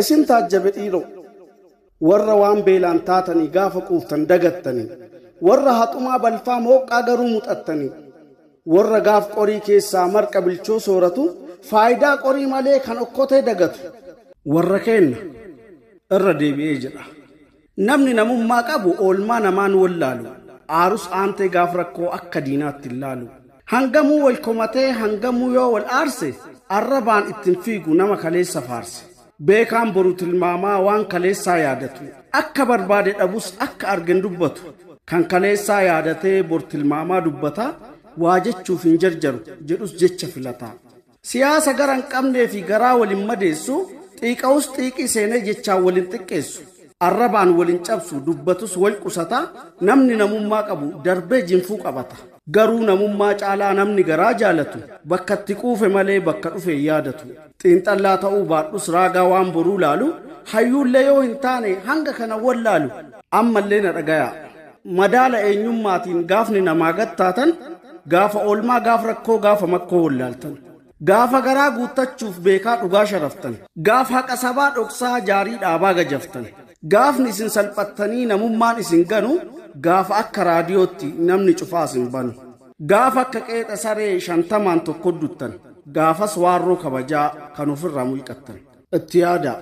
isin taajjabe dhiiroo warra waan beelaan taatanii gaafa quuftan dagattanii warra haxumaa balfaa mooqqaa garuu muxattanii warra gaaf qorii keessaa marqa bilchoo sooratu faayidaa qorii malee kan okkotee dagatu warra kenna irra deebi'ee jedha namni namummaa qabu oolmaa namaan wallaalu aarus aantee gaaf rakkoo akka diinaatti ilaalu hangamuu wal komatee hangamuu yoo wal aarse arrabaan ittiin fiigu nama kaleessa faarse beekaan boru tilmaamaa waan kaleessaa yaadatu akka barbaade dhabus akka argen dubbatu kan kaleessaa yaadatee bor tilmaamaa dubbata waa jechuuf hin jarjaru jedhus jecha filataa siyaasa garan qabnee fi garaa waliin madeessu xiiqaus xiiqii seenee jechaa waliin xiqqeessu arrabaan waliin cabsu dubbatus wal qusataa namni namummaa qabu darbee jinfuu qabata garuu namummaa caalaa namni garaa jaalatu bakka itti quufe malee bakka dhufe yaadatu xiinxallaa ta'uu baadhus raagaa waan boruu laalu hayyuullee yoo hin taane hanga kana wallaalu ammallee na dhagayaa madaala eenyummaatiin gaafni namaa gattaatan gaafa oolmaa gaaf rakkoo gaafa makkoo wallaaltan gaafa garaa guuttachuuf beekaa dhugaa sharaftan gaaf haqa sabaa dhoksaa jaarii dhaabaa gajaftan gaafni isin salphattanii namummaan isin ganu gaafa akka raadiyootti namni cufaa isin banu gaafa akka qeexa saree 50 tokko duttan gaafas waarroo kabajaa kan ofirraa mulqattan itti yaadaa